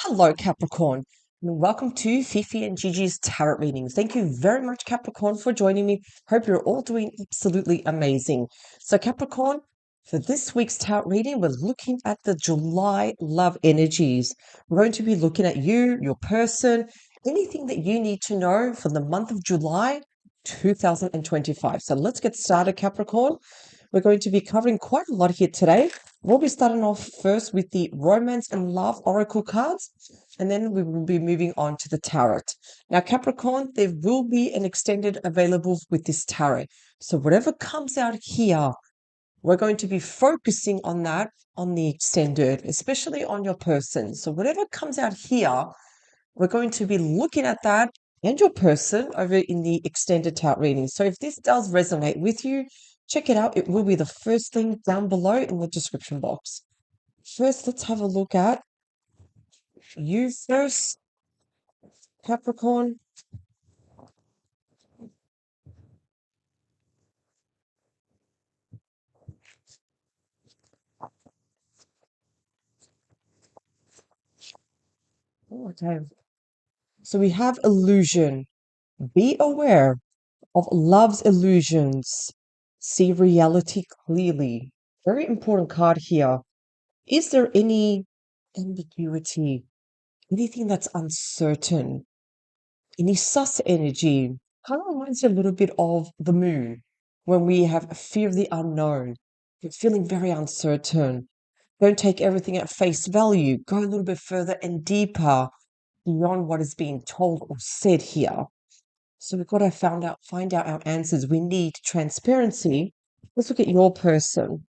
Hello, Capricorn, and welcome to Fifi and Gigi's Tarot readings. Thank you very much, Capricorn, for joining me. Hope you're all doing absolutely amazing. So, Capricorn, for this week's tarot reading, we're looking at the July love energies. We're going to be looking at you, your person, anything that you need to know for the month of July 2025. So, let's get started, Capricorn. We're going to be covering quite a lot here today. We'll be starting off first with the Romance and Love Oracle cards, and then we will be moving on to the Tarot. Now, Capricorn, there will be an extended available with this Tarot. So whatever comes out here, we're going to be focusing on that on the extended, especially on your person. So whatever comes out here, we're going to be looking at that and your person over in the extended tarot reading. So if this does resonate with you, check it out. It will be the first thing down below in the description box. First, let's have a look at you first, Capricorn. Oh, okay. So we have illusion. Be aware of love's illusions. See reality clearly. Very important card here. Is there any ambiguity? Anything that's uncertain? Any sus energy? Kind of reminds you a little bit of the moon when we have a fear of the unknown. You're feeling very uncertain. Don't take everything at face value. Go a little bit further and deeper beyond what is being told or said here. So we've got to find out our answers. We need transparency. Let's look at your person.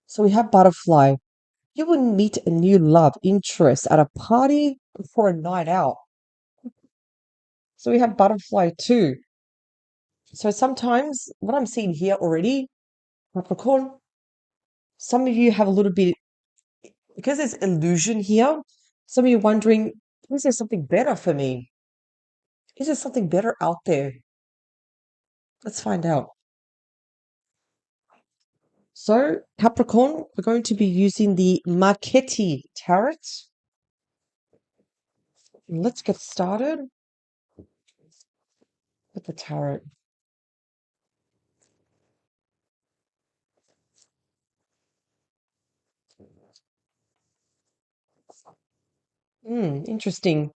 So we have butterfly. You will meet a new love interest at a party or a night out. So we have butterfly too. So sometimes what I'm seeing here already, Capricorn, some of you have a little bit, because there's illusion here, some of you wondering, is there something better for me? Is there something better out there? Let's find out. So, Capricorn, we're going to be using the Marchetti Tarot. Let's get started with the tarot. Interesting.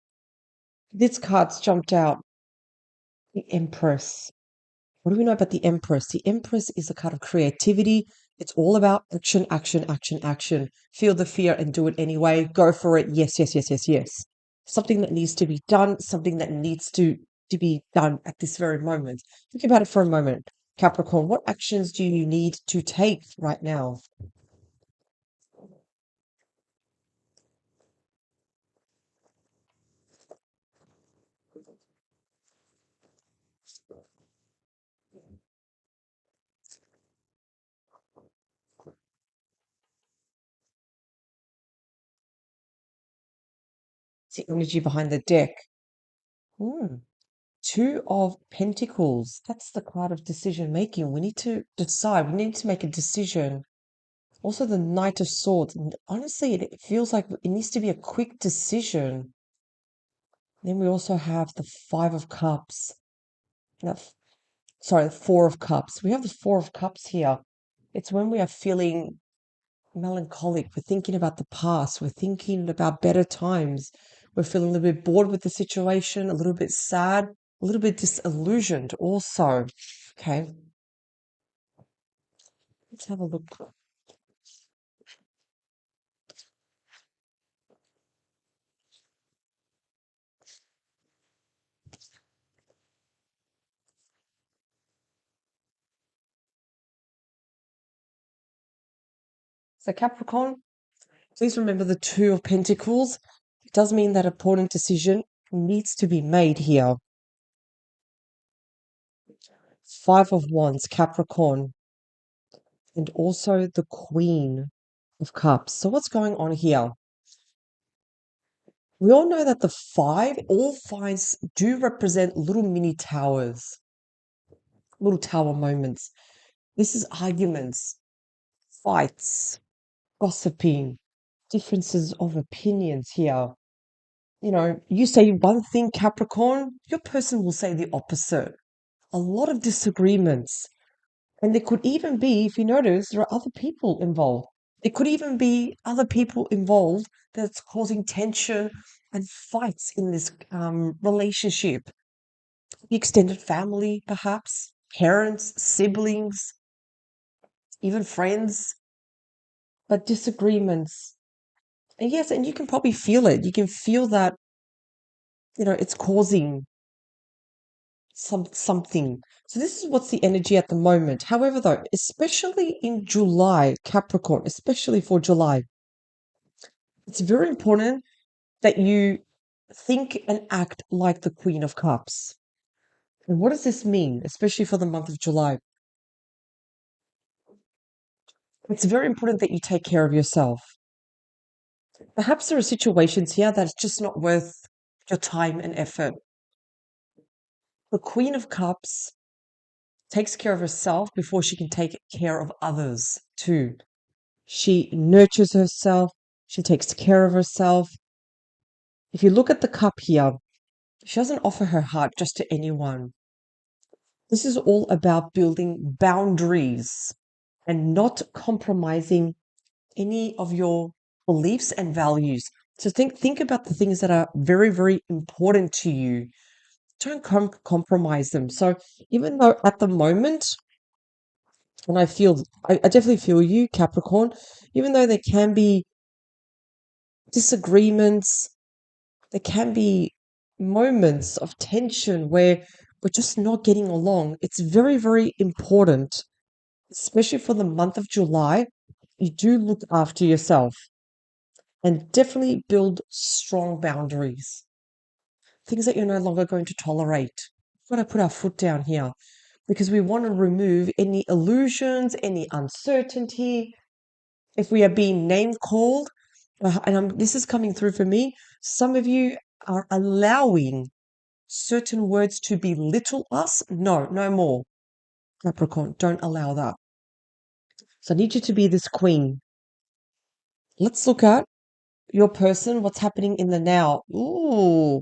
This card's jumped out. The Empress. What do we know about the Empress? The Empress is a card of creativity. It's all about action, action, action, action. Feel the fear and do it anyway. Go for it. Yes, yes, yes, yes, yes. Something that needs to be done, something that needs to be done at this very moment. Think about it for a moment. Capricorn, what actions do you need to take right now? It's the energy behind the deck. Hmm. Two of Pentacles. That's the card of decision making. We need to decide. We need to make a decision. Also, the Knight of Swords. Honestly, it feels like it needs to be a quick decision. Then we also have the Five of Cups. No, sorry, the Four of Cups. We have the Four of Cups here. It's when we are feeling melancholic. We're thinking about the past. We're thinking about better times. We're feeling a little bit bored with the situation, a little bit sad, a little bit disillusioned also. Okay, let's have a look. So, Capricorn, please remember the Two of Pentacles. It does mean that an important decision needs to be made here. Five of Wands, Capricorn, and also the Queen of Cups. So what's going on here? We all know that all fives do represent little mini towers, little tower moments. This is arguments, fights, gossiping, differences of opinions here. You say one thing, Capricorn, your person will say the opposite. A lot of disagreements. And there could even be, if you notice, there are other people involved. There could even be other people involved that's causing tension and fights in this relationship. The extended family, perhaps, parents, siblings, even friends, but disagreements. And yes, and you can probably feel it. You can feel that, it's causing something. So this is what's the energy at the moment. However, though, especially in July, Capricorn, especially for July, it's very important that you think and act like the Queen of Cups. And what does this mean, especially for the month of July? It's very important that you take care of yourself. Perhaps there are situations here that's just not worth your time and effort. The Queen of Cups takes care of herself before she can take care of others too. She nurtures herself. She takes care of herself. If you look at the cup here, she doesn't offer her heart just to anyone. This is all about building boundaries and not compromising any of your beliefs and values. So think about the things that are very, very important to you. Don't compromise them. So even though at the moment, and I definitely feel you, Capricorn, even though there can be disagreements, there can be moments of tension where we're just not getting along. It's very, very important, especially for the month of July, you do look after yourself and definitely build strong boundaries. Things that you're no longer going to tolerate. We've got to put our foot down here because we want to remove any illusions, any uncertainty. If we are being name called, this is coming through for me, some of you are allowing certain words to belittle us. No, no more. Capricorn, don't allow that. So I need you to be this queen. Let's look at your person, what's happening in the now. Ooh,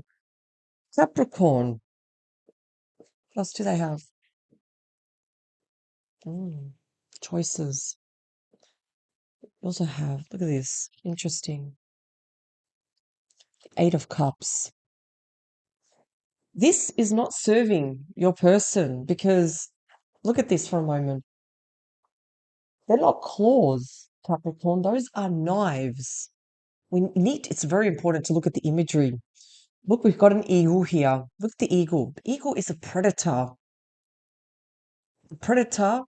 Capricorn. What else do they have? Choices. You also have, look at this, interesting. Eight of Cups. This is not serving your person because look at this for a moment. They're not claws, Capricorn. Those are knives. It's very important to look at the imagery. Look, we've got an eagle here. Look at the eagle. The eagle is a predator. The predator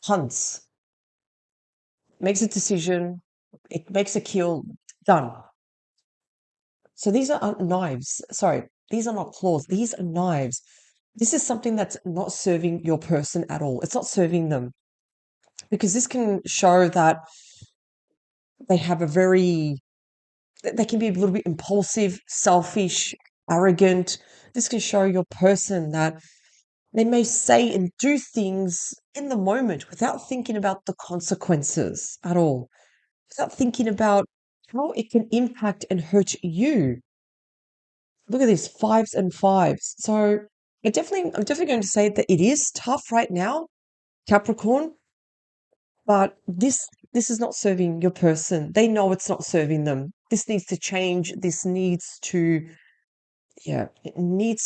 hunts, makes a decision, it makes a kill, done. So these are knives. Sorry, these are not claws. These are knives. This is something that's not serving your person at all. It's not serving them because this can show that they have they can be a little bit impulsive, selfish, arrogant. This can show your person that they may say and do things in the moment without thinking about the consequences at all, without thinking about how it can impact and hurt you. Look at this, fives and fives. So I'm definitely going to say that it is tough right now, Capricorn, but this is not serving your person. They know it's not serving them. This needs to change. It needs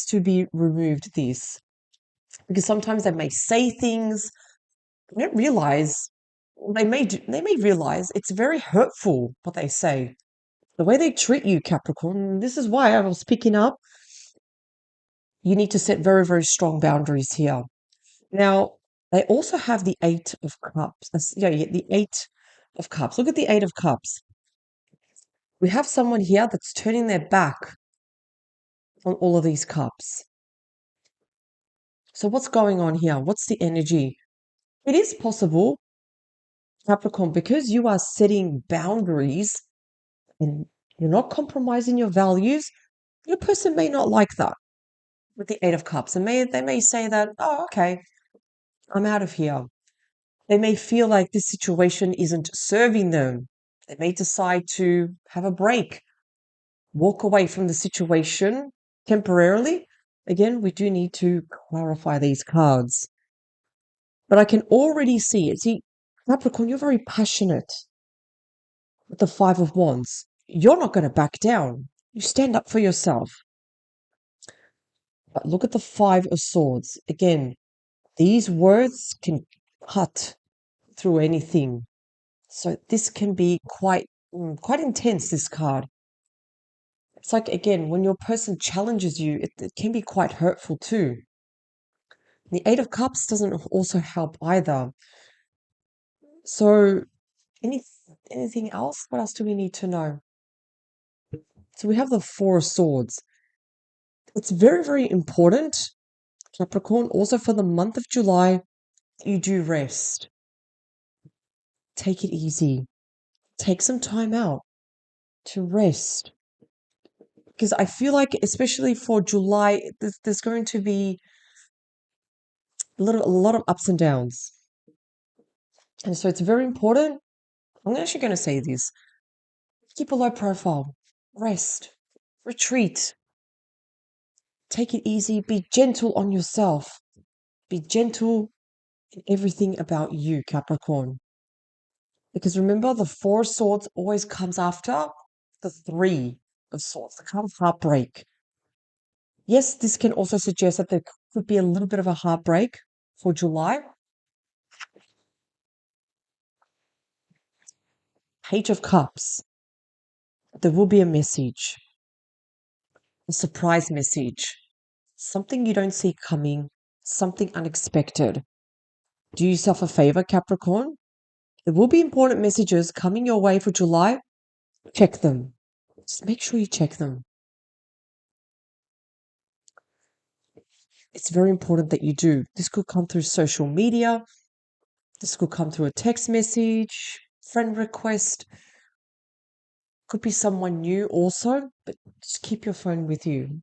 to be removed, this. Because sometimes they may say things, they don't realize, they may realize it's very hurtful what they say. The way they treat you, Capricorn, this is why I was picking up. You need to set very, very strong boundaries here. Now, they also have the Eight of Cups. The Eight of Cups. Look at the Eight of Cups. We have someone here that's turning their back on all of these cups. So what's going on here? What's the energy? It is possible, Capricorn, because you are setting boundaries and You're not compromising your values. Your person may not like that with the Eight of Cups. And they may say that, oh, okay, I'm out of here. They may feel like this situation isn't serving them. They may decide to have a break, walk away from the situation temporarily. Again, we do need to clarify these cards. But I can already see it. See, Capricorn, you're very passionate with the Five of Wands. You're not going to back down. You stand up for yourself. But look at the Five of Swords. Again, these words can cut through anything. So this can be quite intense, this card. It's like, again, when your person challenges you, it can be quite hurtful too. The Eight of Cups doesn't also help either. So anything else? What else do we need to know? So we have the Four of Swords. It's very, very important, Capricorn, also for the month of July, you do rest. Take it easy. Take some time out to rest. Because I feel like, especially for July, there's going to be a lot of ups and downs. And so it's very important. I'm actually going to say this. Keep a low profile. Rest. Retreat. Take it easy. Be gentle on yourself. Be gentle in everything about you, Capricorn. Because remember, the Four of Swords always comes after the Three of Swords, the kind of heartbreak. Yes, this can also suggest that there could be a little bit of a heartbreak for July. Page of Cups. There will be a message, a surprise message, something you don't see coming, something unexpected. Do yourself a favor, Capricorn. There will be important messages coming your way for July. Check them. Just make sure you check them. It's very important that you do. This could come through social media. This could come through a text message, friend request. Could be someone new also, but just keep your phone with you.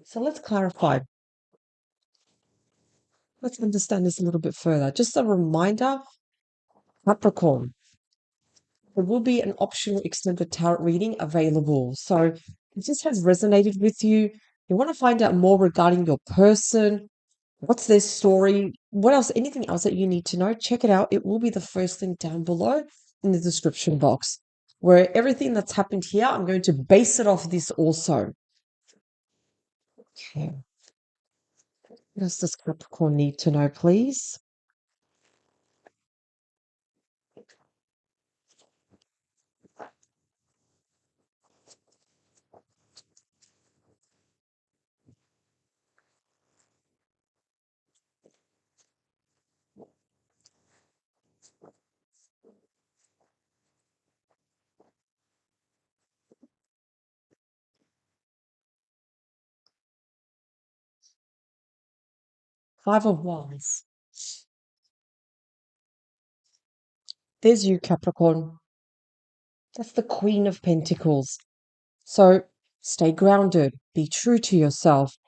So let's clarify. Let's understand this a little bit further. Just a reminder, Capricorn, there will be an optional extended tarot reading available. So if this has resonated with you, you want to find out more regarding your person, what's their story, what else, anything else that you need to know, check it out. It will be the first link down below in the description box, where everything that's happened here, I'm going to base it off this also. Okay. What else does Capricorn need to know, please? Five of Wands. There's you, Capricorn. That's the Queen of Pentacles. So stay grounded. Be true to yourself.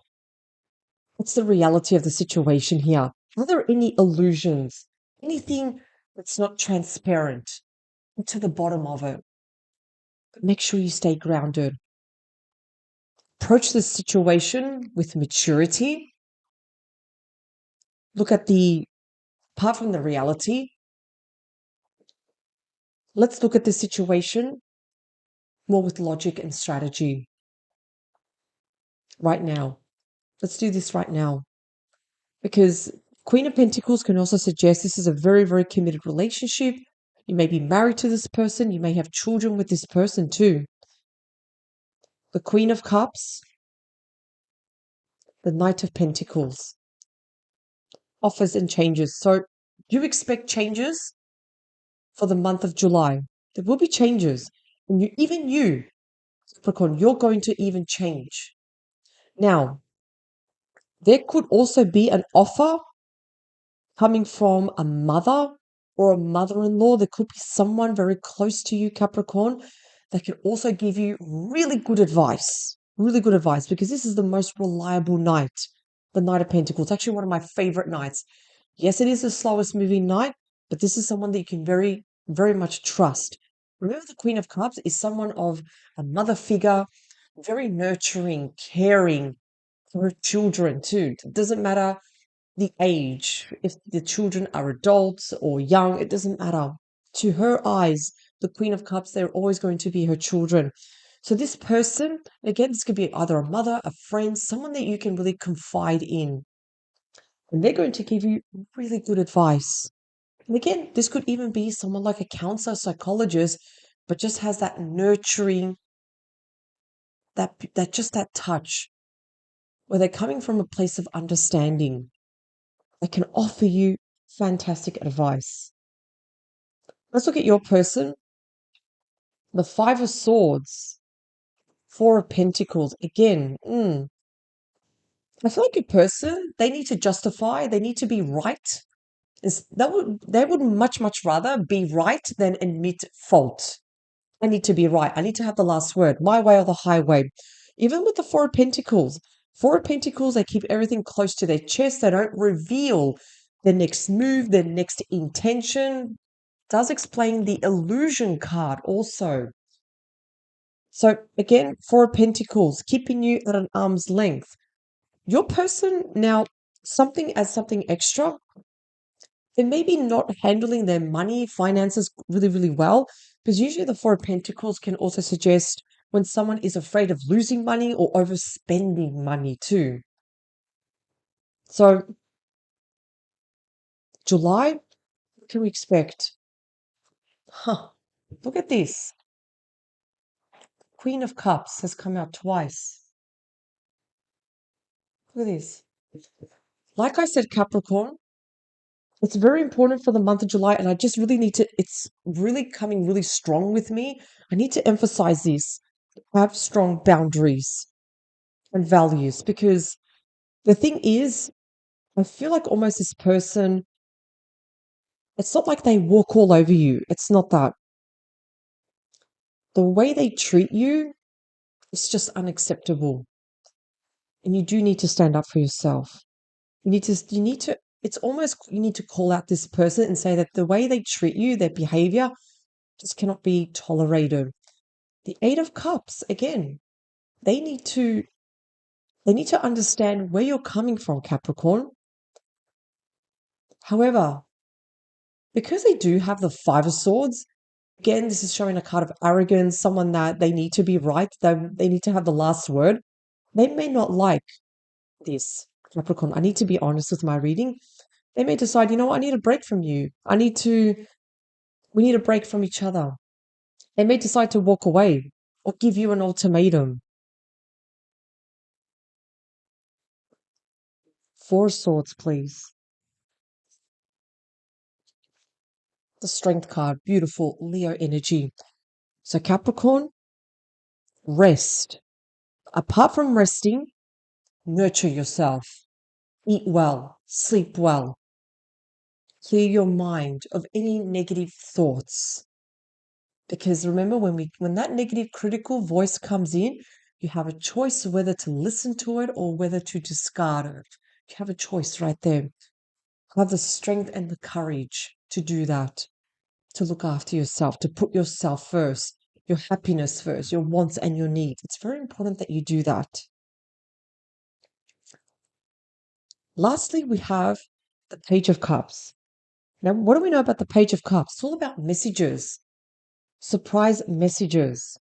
What's the reality of the situation here? Are there any illusions? Anything that's not transparent? Get to the bottom of it. But make sure you stay grounded. Approach this situation with maturity. Look at apart from the reality, let's look at the situation more with logic and strategy. Right now. Let's do this right now. Because Queen of Pentacles can also suggest this is a very, very committed relationship. You may be married to this person. You may have children with this person too. The Queen of Cups, the Knight of Pentacles, offers and changes. So you expect changes for the month of July. There will be changes. And even you, Capricorn, you're going to even change. Now, there could also be an offer coming from a mother or a mother-in-law. There could be someone very close to you, Capricorn, that can also give you really good advice. Really good advice, because this is the most reliable knight, the Knight of Pentacles. It's actually one of my favorite knights. Yes, it is the slowest moving knight, but this is someone that you can very, very much trust. Remember, the Queen of Cups is someone of a mother figure, very nurturing, caring for her children too. It doesn't matter the age, if the children are adults or young, it doesn't matter. To her eyes, the Queen of Cups, they're always going to be her children. So this person, again, this could be either a mother, a friend, someone that you can really confide in. And they're going to give you really good advice. And again, this could even be someone like a counselor, psychologist, but just has that nurturing, that touch, where they're coming from a place of understanding. They can offer you fantastic advice. Let's look at your person. The Five of Swords, Four of Pentacles. Again, I feel like your person, they need to justify, they need to be right. They would much rather be right than admit fault. I need to be right. I need to have the last word, my way or the highway. Even with the Four of Pentacles, they keep everything close to their chest. They don't reveal their next move, their next intention. Does explain the illusion card also. So again, Four of Pentacles, keeping you at an arm's length. Your person now, something as something extra, they may be not handling their money, finances really, really well, because usually the Four of Pentacles can also suggest when someone is afraid of losing money or overspending money too. So July, what can we expect? Look at this. Queen of Cups has come out twice. Look at this. Like I said, Capricorn, it's very important for the month of July, and I just really need to, it's really coming really strong with me. I need to emphasize this. Have strong boundaries and values, because the thing is, I feel like almost this person, it's not like they walk all over you. It's not that. The way they treat you is just unacceptable. And you do need to stand up for yourself. You need to, it's almost, you need to call out this person and say that the way they treat you, their behavior, just cannot be tolerated. The Eight of Cups, again, they need to understand where you're coming from, Capricorn. However, because they do have the Five of Swords, again, this is showing a card of arrogance, someone that they need to be right, they need to have the last word. They may not like this, Capricorn. I need to be honest with my reading. They may decide, you know what, I need a break from you. We need a break from each other. They may decide to walk away or give you an ultimatum. Four of Swords, please. The Strength card, beautiful Leo energy. So Capricorn, rest. Apart from resting, nurture yourself. Eat well, sleep well. Clear your mind of any negative thoughts. Because remember, when that negative critical voice comes in, you have a choice whether to listen to it or whether to discard it. You have a choice right there. Have the strength and the courage to do that, to look after yourself, to put yourself first, your happiness first, your wants and your needs. It's very important that you do that. Lastly, we have the Page of Cups. Now, what do we know about the Page of Cups? It's all about messages, surprise messages.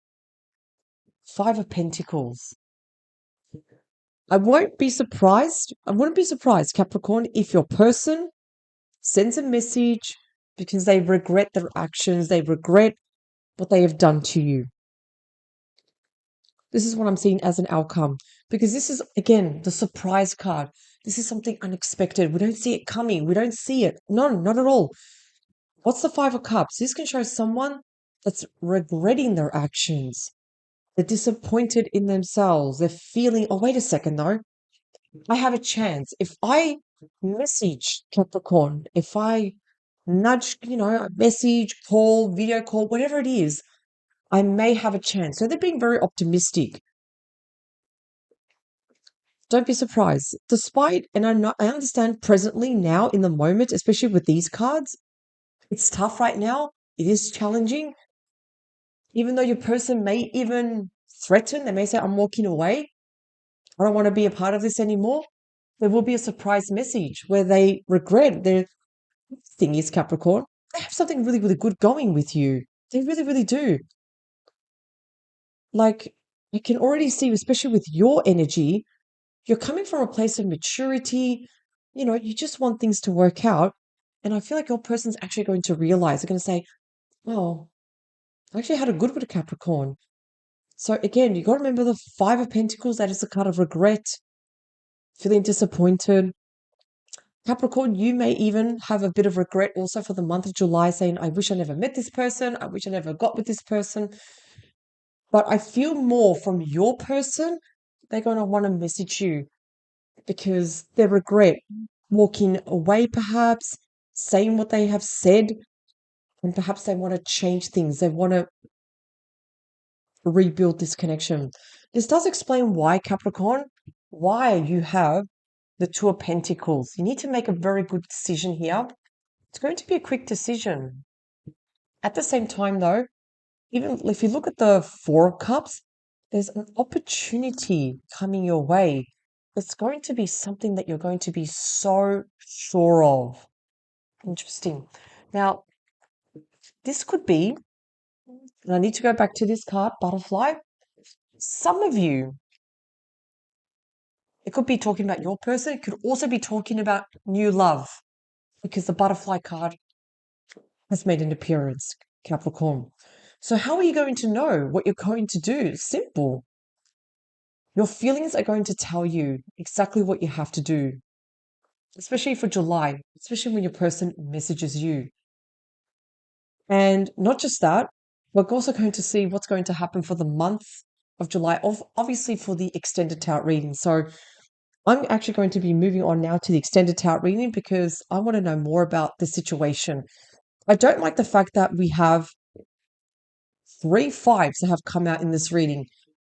Five of Pentacles. I wouldn't be surprised, Capricorn, if your person sends a message because they regret their actions, they regret what they have done to you. This is what I'm seeing as an outcome, because this is, again, the surprise card. This is something unexpected. We don't see it coming. We don't see it. No, not at all. What's the Five of Cups? This can show someone that's regretting their actions. They're disappointed in themselves. They're feeling, oh, wait a second, though. I have a chance. If I message Capricorn, if I nudge, message, call, video call, whatever it is, I may have a chance. So they're being very optimistic. Don't be surprised. Despite, and I understand presently now in the moment, especially with these cards, it's tough right now. It is challenging. Even though your person may even threaten, they may say, I'm walking away. I don't want to be a part of this anymore. There will be a surprise message where they regret their thing is Capricorn. They have something really, really good going with you. They really, really do. Like, you can already see, especially with your energy, you're coming from a place of maturity. You just want things to work out. And I feel like your person's actually going to realize, they're going to say, oh, I actually had a good with a Capricorn. So again, you got to remember the Five of Pentacles. That is a card of regret, feeling disappointed. Capricorn, you may even have a bit of regret also for the month of July, saying, I wish I never met this person. I wish I never got with this person. But I feel more from your person, they're going to want to message you because they regret walking away, perhaps saying what they have said, and perhaps they want to change things. They want to rebuild this connection. This does explain why, Capricorn, why you have the Two of Pentacles. You need to make a very good decision here. It's going to be a quick decision. At the same time, though, even if you look at the Four of Cups, there's an opportunity coming your way. It's going to be something that you're going to be so sure of. Interesting. Now, this could be, and I need to go back to this card, Butterfly. Some of you, it could be talking about your person. It could also be talking about new love because the Butterfly card has made an appearance, Capricorn. So how are you going to know what you're going to do? Simple. Your feelings are going to tell you exactly what you have to do, especially for July, especially when your person messages you. And not just that, we're also going to see what's going to happen for the month of July, obviously for the extended tarot reading. So I'm actually going to be moving on now to the extended tarot reading because I want to know more about the situation. I don't like the fact that we have three fives that have come out in this reading.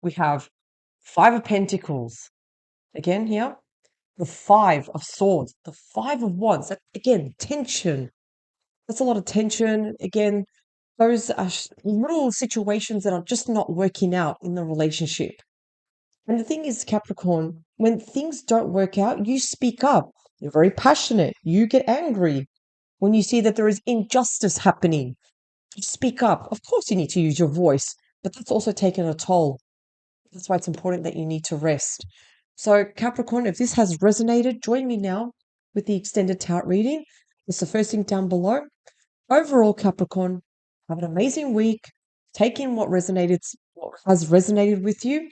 We have Five of Pentacles, again here, the Five of Swords, the Five of Wands. That, again, tension. That's a lot of tension. Again, those are little situations that are just not working out in the relationship. And the thing is, Capricorn, when things don't work out, you speak up. You're very passionate. You get angry when you see that there is injustice happening. You speak up. Of course, you need to use your voice, but that's also taken a toll. That's why it's important that you need to rest. So, Capricorn, if this has resonated, join me now with the extended tarot reading. It's the first thing down below. Overall, Capricorn, have an amazing week. Take in what has resonated with you,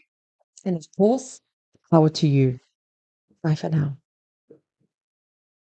and of course, power to you. Bye for now.